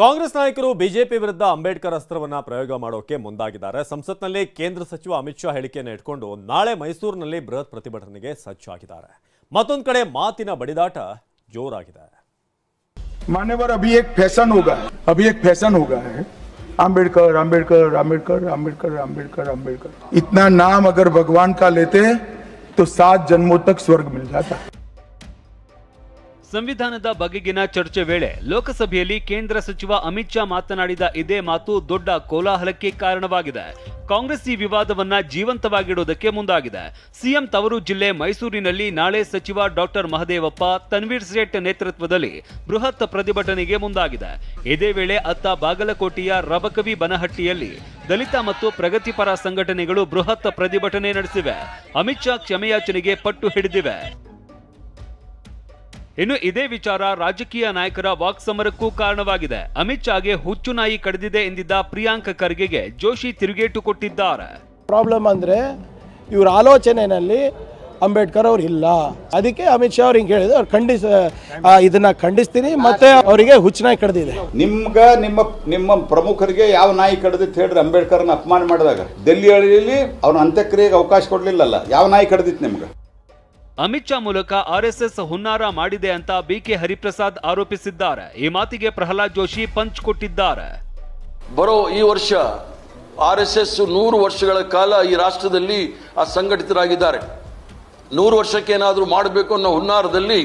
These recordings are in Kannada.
ಕಾಂಗ್ರೆಸ್ ನಾಯಕರು ಬಿಜೆಪಿ ವಿರುದ್ಧ ಅಂಬೇಡ್ಕರ್ ಅಸ್ತ್ರವನ್ನ ಪ್ರಯೋಗ ಮಾಡೋಕೆ ಮುಂದಾಗಿದ್ದಾರೆ. ಸಂಸತ್ನಲ್ಲಿ ಕೇಂದ್ರ ಸಚಿವ ಅಮಿತ್ ಶಾ ಹೇಳಿಕೆಯನ್ನು ಇಟ್ಕೊಂಡು ನಾಳೆ ಮೈಸೂರಿನಲ್ಲಿ ಬೃಹತ್ ಪ್ರತಿಭಟನೆಗೆ ಸಜ್ಜಾಗಿದ್ದಾರೆ. ಮತ್ತೊಂದು ಕಡೆ ಮಾತಿನ ಬಡಿದಾಟ ಜೋರಾಗಿದೆ. मान्यवर अभी एक फैशन होगा है अंबेडकर अंबेडकर अंबेडकर अंबेडकर अंबेडकर अंबेडकर। इतना नाम अगर भगवान का लेते तो 7 जन्मों तक स्वर्ग मिल जाता। ಸಂವಿಧಾನದ ಬಗೆಗಿನ ಚರ್ಚೆ ವೇಳೆ ಲೋಕಸಭೆಯಲ್ಲಿ ಕೇಂದ್ರ ಸಚಿವ ಅಮಿತ್ ಶಾ ಮಾತನಾಡಿದ ಇದೇ ಮಾತು ದೊಡ್ಡ ಕೋಲಾಹಲಕ್ಕೆ ಕಾರಣವಾಗಿದೆ. ಕಾಂಗ್ರೆಸ್ ಈ ವಿವಾದವನ್ನ ಜೀವಂತವಾಗಿಡೋದಕ್ಕೆ ಮುಂದಾಗಿದೆ. ಸಿಎಂ ತವರು ಜಿಲ್ಲೆ ಮೈಸೂರಿನಲ್ಲಿ ನಾಳೆ ಸಚಿವ ಡಾಕ್ಟರ್ ಮಹದೇವಪ್ಪ, ತನ್ವೀರ್ ಸೇಠ್ ನೇತೃತ್ವದಲ್ಲಿ ಬೃಹತ್ ಪ್ರತಿಭಟನೆಗೆ ಮುಂದಾಗಿದೆ. ಇದೇ ವೇಳೆ ಅತ್ತ ಬಾಗಲಕೋಟೆಯ ರಬಕವಿ ಬನಹಟ್ಟಿಯಲ್ಲಿ ದಲಿತ ಮತ್ತು ಪ್ರಗತಿಪರ ಸಂಘಟನೆಗಳು ಬೃಹತ್ ಪ್ರತಿಭಟನೆ ನಡೆಸಿವೆ. ಅಮಿತ್ ಶಾ ಕ್ಷಮೆಯಾಚನೆಗೆ ಪಟ್ಟು ಹಿಡಿದಿವೆ. ಇನ್ನು ಇದೇ ವಿಚಾರ ರಾಜಕೀಯ ನಾಯಕರ ವಾಕ್ಸಮರಕ್ಕೂ ಕಾರಣವಾಗಿದೆ. ಅಮಿತ್ ಶಾಗೆ ಹುಚ್ಚು ನಾಯಿ ಕಡಿದಿದೆ ಎಂದಿದ್ದ ಪ್ರಿಯಾಂಕ್ ಖರ್ಗೆಗೆ ಜೋಶಿ ತಿರುಗೇಟು ಕೊಟ್ಟಿದ್ದಾರೆ. ಪ್ರಾಬ್ಲಮ್ ಅಂದ್ರೆ ಇವರ ಆಲೋಚನೆಯಲ್ಲಿ ಅಂಬೇಡ್ಕರ್ ಅವರು ಇಲ್ಲ, ಅದಕ್ಕೆ ಅಮಿತ್ ಶಾ ಅವ್ರು ಹಿಂಗೆ ಹೇಳಿದ್ರು. ಅವ್ರು ಇದನ್ನ ಖಂಡಿಸ್ತೀನಿ, ಮತ್ತೆ ಅವರಿಗೆ ಹುಚ್ಚು ನಾಯಿ ಕಡ್ದಿದೆ. ನಿಮ್ಮ ಪ್ರಮುಖರಿಗೆ ಯಾವ ನಾಯಿ ಕಡ್ದಿತ್ತು ಹೇಳ್ರಿ? ಅಂಬೇಡ್ಕರ್ನ ಅಪಮಾನ ಮಾಡಿದಾಗ ಡೆಲ್ಲಿಯಲ್ಲಿ ಅವ್ನ ಅಂತ್ಯಕ್ರಿಯೆಗೆ ಅವಕಾಶ ಕೊಡ್ಲಿಲ್ಲಲ್ಲ, ಯಾವ ನಾಯಿ ಕಡ್ದಿತ್ತು ನಿಮ್ಗೆ? ಅಮಿತ್ ಶಾ ಮೂಲಕ ಆರ್ಎಸ್ಎಸ್ ಹುನ್ನಾರ ಮಾಡಿದೆ ಅಂತ ಬಿಕೆ ಹರಿಪ್ರಸಾದ್ ಆರೋಪಿಸಿದ್ದಾರೆ. ಈ ಮಾತಿಗೆ ಪ್ರಹ್ಲಾದ್ ಜೋಶಿ ಪಂಚ್ ಕೊಟ್ಟಿದ್ದಾರೆ. ಬರೋ ಈ ವರ್ಷ ಆರ್ಎಸ್ಎಸ್ 100 ವರ್ಷಗಳ ಕಾಲ ಈ ರಾಷ್ಟ್ರದಲ್ಲಿ ಸಂಘಟಿತರಾಗಿದ್ದಾರೆ. 100 ವರ್ಷಕ್ಕೆ ಏನಾದರೂ ಮಾಡಬೇಕು ಅನ್ನೋ ಹುನ್ನಾರದಲ್ಲಿ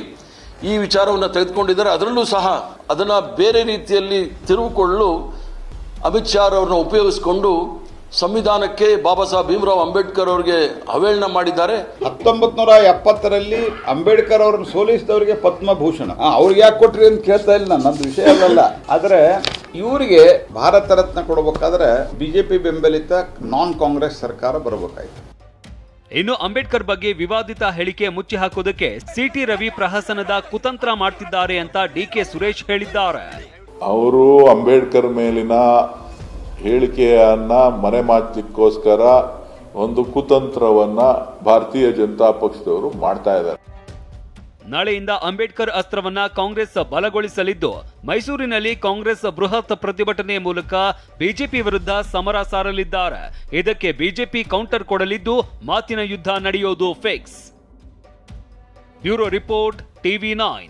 ಈ ವಿಚಾರವನ್ನು ತೆಗೆದುಕೊಂಡಿದ್ದಾರೆ. ಅದರಲ್ಲೂ ಸಹ ಅದನ್ನ ಬೇರೆ ರೀತಿಯಲ್ಲಿ ತಿರುಗಿಕೊಳ್ಳಲು ಅಮಿತ್ ಶಾ ಅವರನ್ನು ಉಪಯೋಗಿಸಿಕೊಂಡು ಸಂವಿಧಾನಕ್ಕೆ ಬಾಬಾ ಸಾಹೇಬ್ ಭೀಮರಾವ್ ಅಂಬೇಡ್ಕರ್ ಅವರಿಗೆ ಅವೇಳನ ಮಾಡಿದ್ದಾರೆ. 1970ರಲ್ಲಿ ಅಂಬೇಡ್ಕರ್ ಅವರನ್ನು ಸೋಲಿಸಿದವರಿಗೆ ಪದ್ಮಭೂಷಣ ಅವ್ರಿಗೆ ಯಾಕೆ ಕೊಟ್ರಿ ಅಂತ ಕೇಳ್ತಾ ಇಲ್ಲ, ನಂದು ವಿಷಯ ಅಲ್ಲ. ಆದ್ರೆ ಇವರಿಗೆ ಭಾರತ ರತ್ನ ಕೊಡಬೇಕಾದ್ರೆ ಬಿಜೆಪಿ ಬೆಂಬಲಿತ ನಾನ್ ಕಾಂಗ್ರೆಸ್ ಸರ್ಕಾರ ಬರಬೇಕಾಯ್ತು. ಇನ್ನು ಅಂಬೇಡ್ಕರ್ ಬಗ್ಗೆ ವಿವಾದಿತ ಹೇಳಿಕೆ ಮುಚ್ಚಿ ಹಾಕೋದಕ್ಕೆ ಸಿಟಿ ರವಿ ಪ್ರಹಸನದ ಕುತಂತ್ರ ಮಾಡ್ತಿದ್ದಾರೆ ಅಂತ ಡಿಕೆ ಸುರೇಶ್ ಹೇಳಿದ್ದಾರೆ. ಅವರು ಅಂಬೇಡ್ಕರ್ ಮೇಲಿನ ಹೇಳಿಕೆಯನ್ನ ಮರೆಮಾಚಲಿಕ್ಕೋಸ್ಕರ ಒಂದು ಕುತಂತ್ರವನ್ನ ಭಾರತೀಯ ಜನತಾ ಪಕ್ಷದವರು ಮಾಡ್ತಾ ಇದ್ದಾರೆ. ನಾಳೆಯಿಂದ ಅಂಬೇಡ್ಕರ್ ಅಸ್ತ್ರವನ್ನ ಕಾಂಗ್ರೆಸ್ ಬಲಗೊಳಿಸಲಿದ್ದು, ಮೈಸೂರಿನಲ್ಲಿ ಕಾಂಗ್ರೆಸ್ ಬೃಹತ್ ಪ್ರತಿಭಟನೆ ಮೂಲಕ ಬಿಜೆಪಿ ವಿರುದ್ಧ ಸಮರ ಸಾರಲಿದ್ದಾರೆ. ಇದಕ್ಕೆ ಬಿಜೆಪಿ ಕೌಂಟರ್ ಕೊಡಲಿದ್ದು ಮಾತಿನ ಯುದ್ಧ ನಡೆಯೋದು ಫಿಕ್ಸ್. Bureau report, TV9.